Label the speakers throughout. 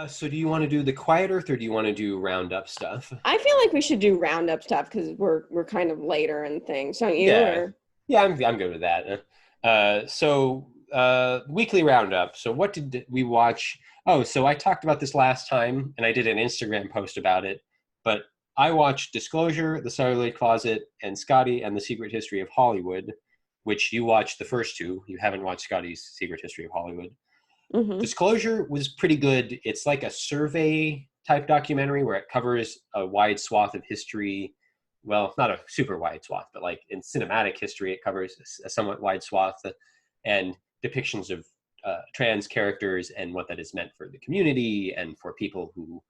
Speaker 1: So do you want to do the Quiet Earth or do you want to do Roundup stuff?
Speaker 2: I feel like we should do Roundup stuff because we're kind of later in things, don't you?
Speaker 1: Yeah.
Speaker 2: Or
Speaker 1: Yeah, I'm good with that. Weekly Roundup. So what did we watch? Oh, so I talked about this last time and I did an Instagram post about it, but I watched Disclosure, The Celluloid Closet, and Scotty and the Secret History of Hollywood, which you watched the first two. You haven't watched Scotty's Secret History of Hollywood.
Speaker 2: Mhm.
Speaker 1: Disclosure was pretty good. It's like a survey type documentary where it covers a wide swath of history. Well, not a super wide swath, but like in cinematic history, it covers a somewhat wide swath and depictions of trans characters and what that has meant for the community and for people who,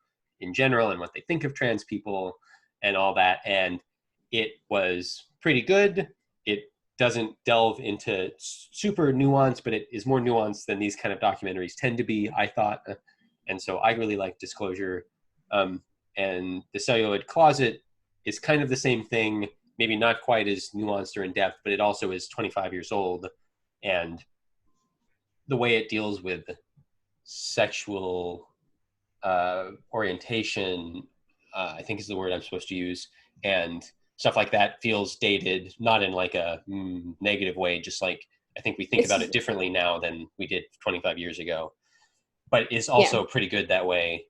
Speaker 1: in general, and what they think of trans people and all that. And it was pretty good. It doesn't delve into super nuance, but it is more nuanced than these kind of documentaries tend to be, I thought. And so I really like Disclosure. And The Celluloid Closet is kind of the same thing, maybe not quite as nuanced or in depth, but it also is 25 years old. And the way it deals with sexual orientation, I think is the word I'm supposed to use, and stuff like that feels dated, not in like a negative way, just like I think we think about it differently now than we did 25 years ago, but it's also pretty good that way.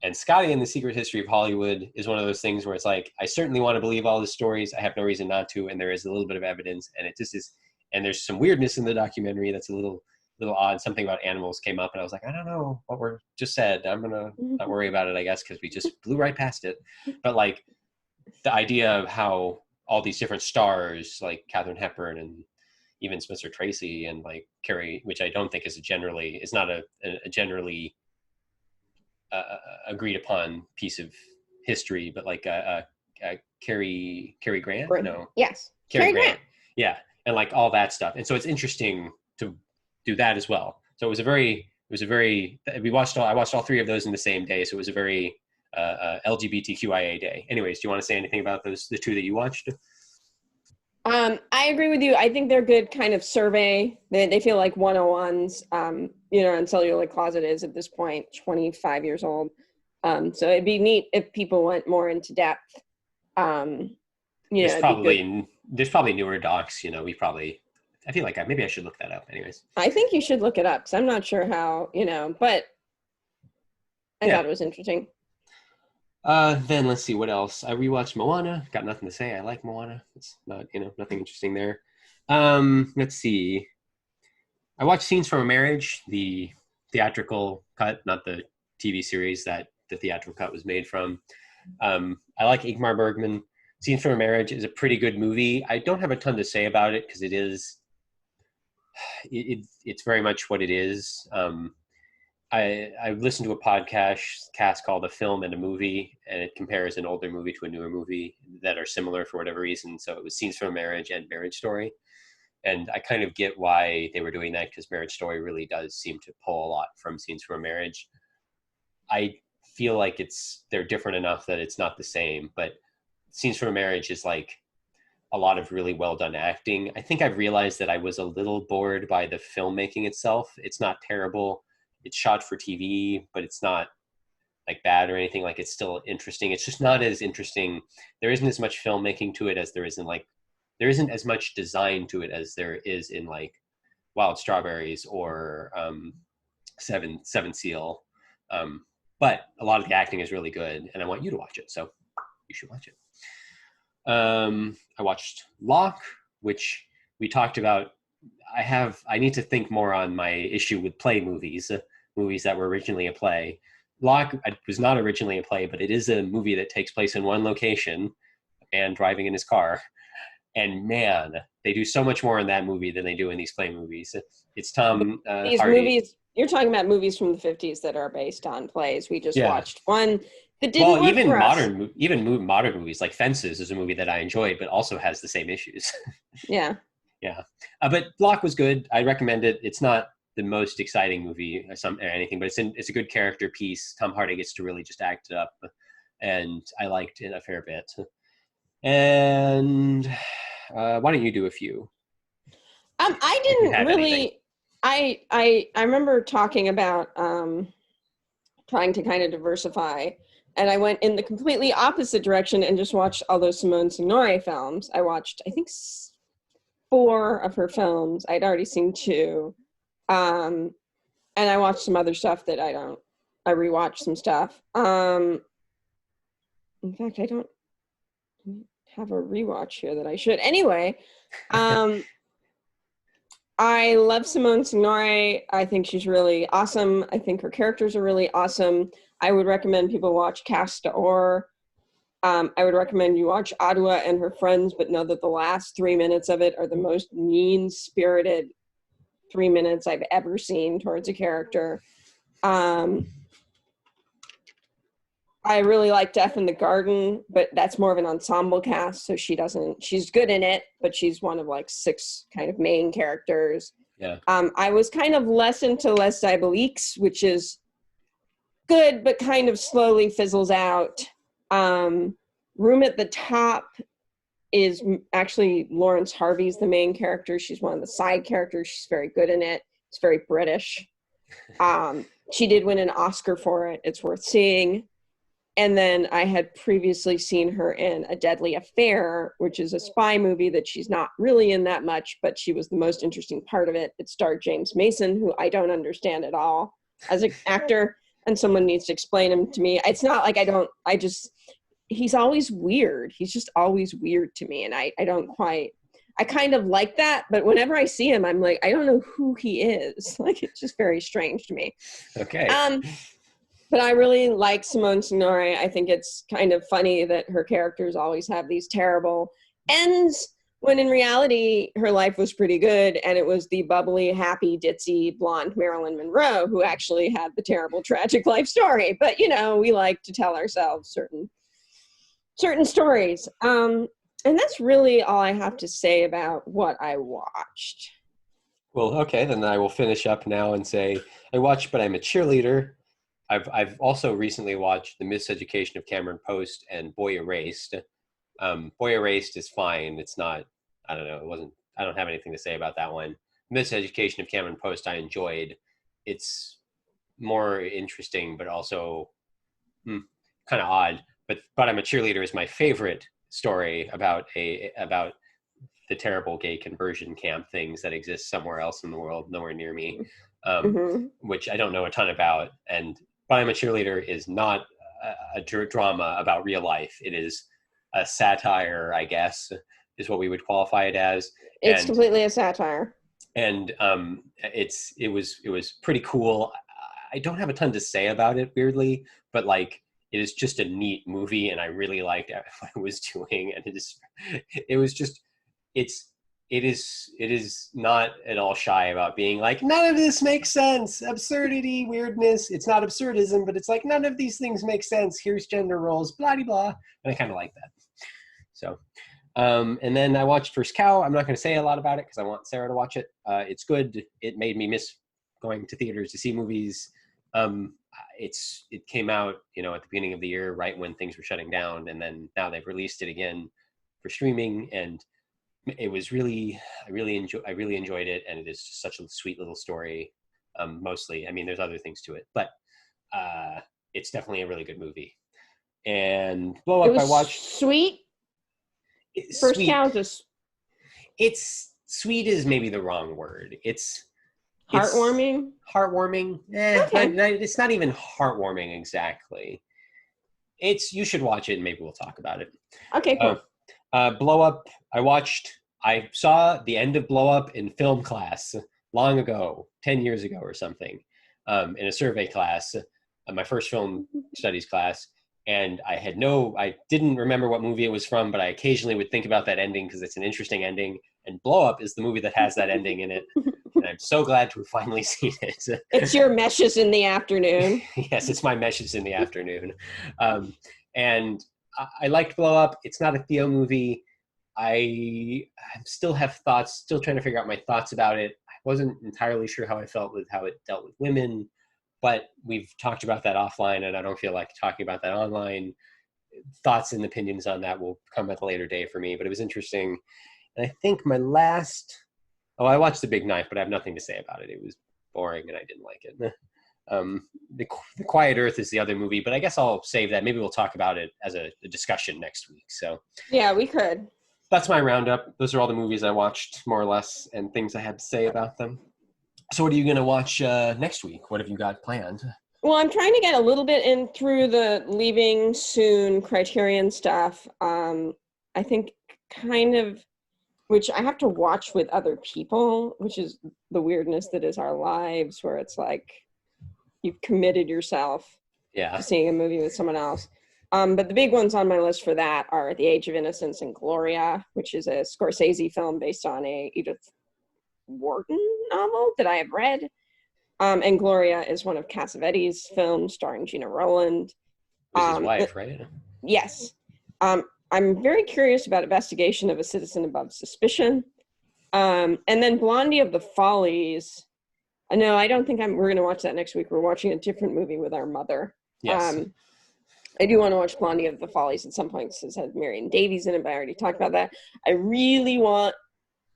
Speaker 1: And Scotty and the Secret History of Hollywood is one of those things where it's like, I certainly want to believe all the stories. I have no reason not to. And there is a little bit of evidence, and it just is. And there's some weirdness in the documentary that's a little odd. Something about animals came up and I was like, I don't know what we're just said. I'm going to not worry about it, I guess, because we just blew right past it. But like, the idea of how all these different stars, like Katharine Hepburn and even Spencer Tracy and like Carrie, which I don't think is not a generally agreed upon piece of history, but like Cary Grant, no,
Speaker 2: yes,
Speaker 1: Cary Grant, yeah, and like all that stuff. And so it's interesting to do that as well. So I watched all three of those in the same day. So it was a very LGBTQIA day. Anyways, do you want to say anything about the two that you watched?
Speaker 2: I agree with you. I think they're good kind of survey. They feel like 101s, and Celluloid Closet is at this point 25 years old. So it'd be neat if people went more into depth.
Speaker 1: There's probably newer docs, I feel like maybe I should look that up anyways.
Speaker 2: I think you should look it up because I'm not sure how, but I thought it was interesting.
Speaker 1: Then let's see what else. I rewatched Moana. Got nothing to say. I like Moana. It's not, nothing interesting there. Let's see. I watched Scenes from a Marriage, the theatrical cut, not the TV series that the theatrical cut was made from. I like Ingmar Bergman. Scenes from a Marriage is a pretty good movie. I don't have a ton to say about it because it's very much what it is. I listened to a podcast called A Film and a Movie, and it compares an older movie to a newer movie that are similar for whatever reason. So it was Scenes from a Marriage and Marriage Story. And I kind of get why they were doing that because Marriage Story really does seem to pull a lot from Scenes from a Marriage. I feel like they're different enough that it's not the same, but Scenes from a Marriage is like a lot of really well done acting. I think I've realized that I was a little bored by the filmmaking itself. It's not terrible. It's shot for TV, but it's not like bad or anything. Like, it's still interesting. It's just not as interesting. There isn't as much filmmaking to it as there isn't as much design to it as there is in like Wild Strawberries or Seven Seal. But a lot of the acting is really good, and I want you to watch it, so you should watch it. I watched Locke, which we talked about. I need to think more on my issue with play movies that were originally a play. Locke was not originally a play, but it is a movie that takes place in one location, a man driving in his car. And man, they do so much more in that movie than they do in these play movies. It's Tom
Speaker 2: these
Speaker 1: Hardy.
Speaker 2: Movies, you're talking about movies from the 50s that are based on plays. We just watched one that didn't work
Speaker 1: even
Speaker 2: for
Speaker 1: modern
Speaker 2: us.
Speaker 1: Modern movies like Fences is a movie that I enjoyed, but also has the same issues.
Speaker 2: Yeah.
Speaker 1: Yeah. But Locke was good. I recommend it. It's not the most exciting movie or anything, but it's a good character piece. Tom Hardy gets to really just act it up, and I liked it a fair bit. And why don't you do a few?
Speaker 2: I didn't really. I remember talking about trying to kind of diversify. And I went in the completely opposite direction and just watched all those Simone Signore films. I watched, I think, 4 of her films. I'd already seen 2. And I watched some other stuff that I rewatched some stuff. In fact, I don't have a rewatch here that I should. Anyway, I love Simone Signore. I think she's really awesome. I think her characters are really awesome. I would recommend people watch Cast d'Or. I would recommend you watch Ottawa and Her Friends, but know that the last 3 minutes of it are the most mean-spirited 3 minutes I've ever seen towards a character. I really like Death in the Garden, but that's more of an ensemble cast, so she's good in it, but she's one of like 6 kind of main characters.
Speaker 1: Yeah.
Speaker 2: I was kind of less into Les Diaboliques, which is good, but kind of slowly fizzles out. Room at the Top is actually Lawrence Harvey's the main character. She's one of the side characters. She's very good in it. It's very British. She did win an Oscar for it. It's worth seeing. And then I had previously seen her in A Deadly Affair, which is a spy movie that she's not really in that much, but she was the most interesting part of it. It starred James Mason, who I don't understand at all as an actor, and someone needs to explain him to me. It's not like he's always weird. He's just always weird to me, and I kind of like that, but whenever I see him, I'm like, I don't know who he is. Like, it's just very strange to me.
Speaker 1: Okay.
Speaker 2: But I really like Simone Signore. I think it's kind of funny that her characters always have these terrible ends, when in reality, her life was pretty good, and it was the bubbly, happy, ditzy, blonde Marilyn Monroe who actually had the terrible, tragic life story. But, we like to tell ourselves certain stories. And that's really all I have to say about what I watched.
Speaker 1: Well, okay, then I will finish up now and say I watched But I'm a Cheerleader. I've also recently watched The Miseducation of Cameron Post and Boy Erased. Boy Erased is fine. It's not, I don't know, I don't have anything to say about that one. Miseducation of Cameron Post I enjoyed. It's more interesting, but also kind of odd. But I'm a Cheerleader is my favorite story about the terrible gay conversion camp things that exist somewhere else in the world, nowhere near me, which I don't know a ton about. But I'm a Cheerleader is not a drama about real life. It is a satire, I guess, is what we would qualify it as.
Speaker 2: It's completely a satire.
Speaker 1: And it was pretty cool. I don't have a ton to say about it, weirdly, but like, it is just a neat movie, and I really liked what I was doing. And it is not at all shy about being like, none of this makes sense. Absurdity, weirdness. It's not absurdism, but it's like, none of these things make sense. Here's gender roles, blah, blah, blah. And I kind of like that. So, and then I watched First Cow. I'm not going to say a lot about it because I want Sarah to watch it. It's good. It made me miss going to theaters to see movies. It came out, at the beginning of the year, right when things were shutting down. And then now they've released it again for streaming, and it was I really enjoyed it, and it is just such a sweet little story. Mostly, I mean, there's other things to it, but it's definitely a really good movie. And Blow Up, I watched.
Speaker 2: Sweet. First Cow just.
Speaker 1: It's sweet is maybe the wrong word. It's
Speaker 2: heartwarming.
Speaker 1: Heartwarming. Okay. It's not even heartwarming exactly. You should watch it, and maybe we'll talk about it.
Speaker 2: Okay, cool.
Speaker 1: Blow Up, I saw the end of Blow Up in film class long ago, 10 years ago or something, in a survey class, my first film studies class. And I didn't remember what movie it was from, but I occasionally would think about that ending because it's an interesting ending. And Blow Up is the movie that has that ending in it. And I'm so glad to have finally seen it.
Speaker 2: It's your meshes in the afternoon.
Speaker 1: Yes, it's my meshes in the afternoon. And I liked Blow Up. It's not a Theo movie. I still have thoughts, still trying to figure out my thoughts about it. I wasn't entirely sure how I felt with how it dealt with women, but we've talked about that offline, and I don't feel like talking about that online. Thoughts and opinions on that will come at a later day for me, but it was interesting. And I think I watched The Big Knife, but I have nothing to say about it. It was boring, and I didn't like it. The Quiet Earth is the other movie, but I guess I'll save that. Maybe we'll talk about it as a discussion next week. So
Speaker 2: yeah, we could.
Speaker 1: That's my roundup. Those are all the movies I watched, more or less, and things I had to say about them. So what are you going to watch next week? What have you got planned?
Speaker 2: Well, I'm trying to get a little bit in through the Leaving Soon Criterion stuff. I think kind of, which I have to watch with other people, which is the weirdness that is our lives, where it's like you've committed yourself to seeing a movie with someone else. But the big ones on my list for that are The Age of Innocence and Gloria, which is a Scorsese film based on a Edith Wharton novel that I have read. And Gloria is one of Cassavetes' films starring Gina Rowland.
Speaker 1: His wife, right?
Speaker 2: Yes. I'm very curious about Investigation of a Citizen Above Suspicion. And then Blondie of the Follies. No, I don't think we're going to watch that next week. We're watching a different movie with our mother.
Speaker 1: Yes.
Speaker 2: I do want to watch Blondie of the Follies at some point since it has Marion Davies in it, but I already talked about that.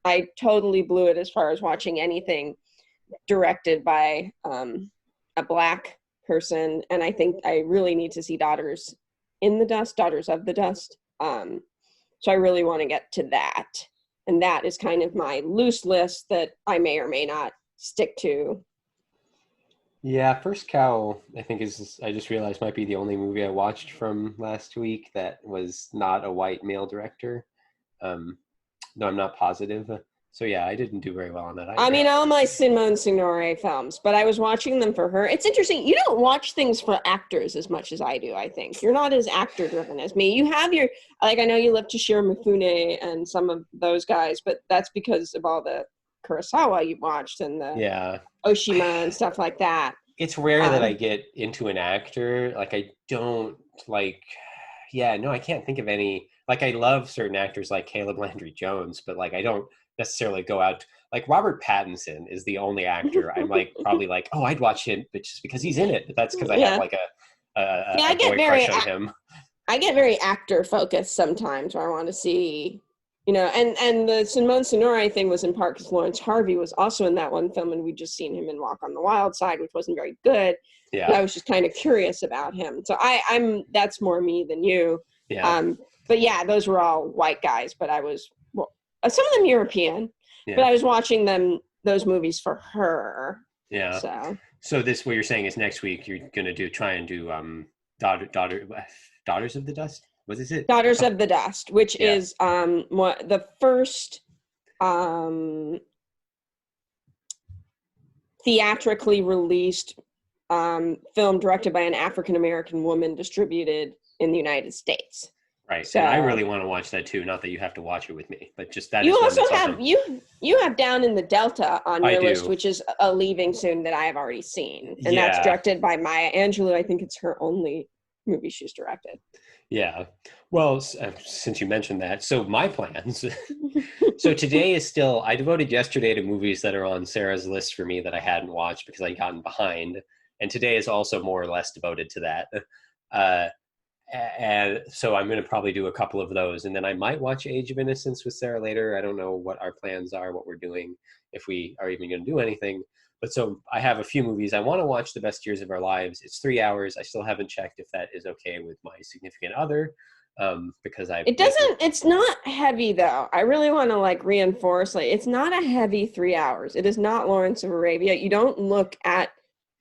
Speaker 2: I totally blew it as far as watching anything directed by a Black person, and I think I really need to see Daughters of the Dust. So I really want to get to that. And that is kind of my loose list that I may or may not stick to.
Speaker 1: Yeah, First Cow, I think I just realized might be the only movie I watched from last week that was not a white male director. No, I'm not positive. So yeah, I didn't do very well on that either.
Speaker 2: I mean, all my Simone Signore films, but I was watching them for her. It's interesting. You don't watch things for actors as much as I do, I think. You're not as actor-driven as me. You have I know you love Toshiro Mifune and some of those guys, but that's because of all the Kurosawa you watched and the Oshima and stuff like that.
Speaker 1: It's rare that I get into an actor. Like, I don't, like, I can't think of any. Like, I love certain actors like Caleb Landry Jones, but, like, I don't necessarily go out. Like, Robert Pattinson is the only actor I'm, like, probably like, oh, I'd watch him, but just because he's in it. But that's because I have, like, a boy crush on him.
Speaker 2: I get very actor-focused sometimes where I want to see, and the Simone Signore thing was in part because Lawrence Harvey was also in that one film, and we'd just seen him in Walk on the Wild Side, which wasn't very good. Yeah. But I was just kind of curious about him. So that's more me than you.
Speaker 1: Yeah.
Speaker 2: But yeah, those were all white guys, but I was, some of them European, but I was watching those movies for her.
Speaker 1: Yeah. So this, what you're saying is next week you're going to try and do Daughters of the Dust? What is it?
Speaker 2: Daughters of the Dust, which is the first theatrically released film directed by an African-American woman distributed in the United States.
Speaker 1: Right. So, and I really want to watch that too. Not that you have to watch it with me, but just that.
Speaker 2: You also have you have Down in the Delta on your list, which is a Leaving Soon that I have already seen, and that's directed by Maya Angelou. I think it's her only movie she's directed.
Speaker 1: Yeah. Well, since you mentioned that, so my plans. So today is still. I devoted yesterday to movies that are on Sarah's list for me that I hadn't watched because I'd gotten behind, and today is also more or less devoted to that. And so I'm going to probably do a couple of those, and then I might watch Age of Innocence with Sarah later. I don't know what our plans are, what we're doing, if we are even going to do anything. But so I have a few movies. I want to watch The Best Years of Our Lives. It's 3 hours. I still haven't checked if that is okay with my significant other, because
Speaker 2: it's not heavy though. I really want to reinforce, it's not a heavy 3 hours. It is not Lawrence of Arabia. You don't look at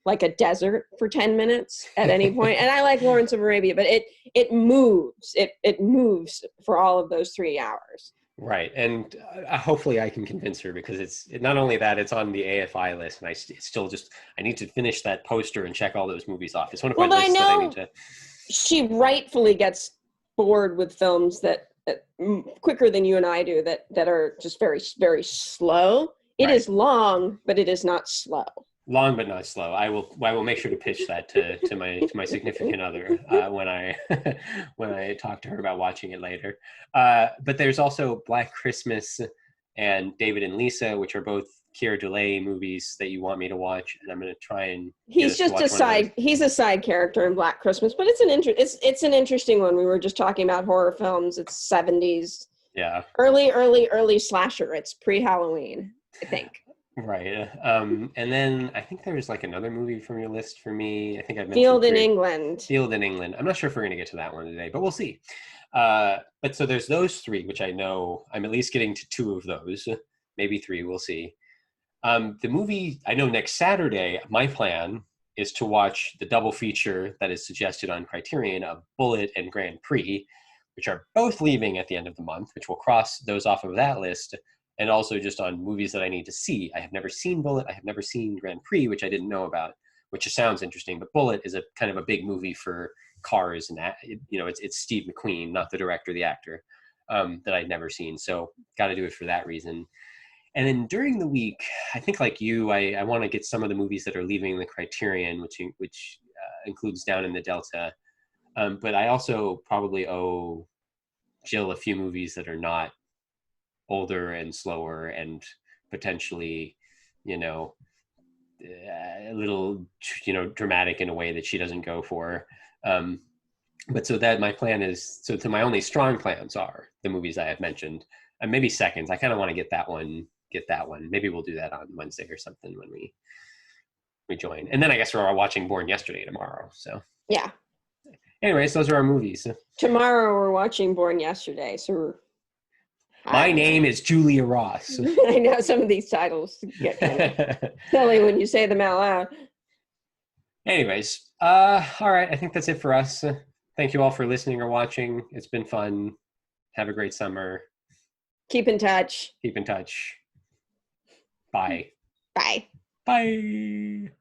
Speaker 2: like a desert for 10 minutes at any point. And I like Lawrence of Arabia, but it moves. It moves for all of those 3 hours.
Speaker 1: Right. And hopefully I can convince her, because it's not only that, it's on the AFI list, and it's still I need to finish that poster and check all those movies off. It's one of my lists that I need to. She
Speaker 2: rightfully gets bored with films that quicker than you and I do that are just very, very slow. It is long, but it is not slow.
Speaker 1: Long but not slow. I will make sure to pitch that to my significant other when I talk to her about watching it later. But there's also Black Christmas and David and Lisa, which are both Keira Dullea movies that you want me to watch, and I'm going to try and.
Speaker 2: He's just a side. He's a side character in Black Christmas, but it's an interesting one. We were just talking about horror films. It's 70s.
Speaker 1: Yeah.
Speaker 2: Early slasher. It's pre-Halloween, I think.
Speaker 1: Right. And then I think there's like another movie from your list for me. I think I've mentioned
Speaker 2: Field in
Speaker 1: three.
Speaker 2: England.
Speaker 1: Field in England. I'm not sure if we're going to get to that one today, but we'll see. But so there's those three, which I know I'm at least getting to two of those, maybe three. We'll see. The movie, I know next Saturday, my plan is to watch the double feature that is suggested on Criterion of Bullet and Grand Prix, which are both leaving at the end of the month, which will cross those off of that list. And also just on movies that I need to see. I have never seen Bullet. I have never seen Grand Prix, which I didn't know about, which just sounds interesting. But Bullet is a kind of a big movie for cars, and it's Steve McQueen, not the director, the actor, that I'd never seen. So got to do it for that reason. And then during the week, I think like you, I want to get some of the movies that are leaving the Criterion, which includes Down in the Delta. But I also probably owe Jill a few movies that are not older and slower and potentially, a little, dramatic in a way that she doesn't go for. But so that my plan is, so my only strong plans are the movies I have mentioned, and maybe seconds. I kind of want to get that one. Maybe we'll do that on Wednesday or something when we join. And then I guess we're all watching Born Yesterday tomorrow. So
Speaker 2: yeah.
Speaker 1: Anyways, those are our movies.
Speaker 2: Tomorrow we're watching Born Yesterday. So
Speaker 1: my name is Julia Ross.
Speaker 2: I know some of these titles get kind of silly when you say them out loud.
Speaker 1: Anyways, all right. I think that's it for us. Thank you all for listening or watching. It's been fun. Have a great summer.
Speaker 2: Keep in touch.
Speaker 1: Bye.
Speaker 2: Bye.
Speaker 1: Bye.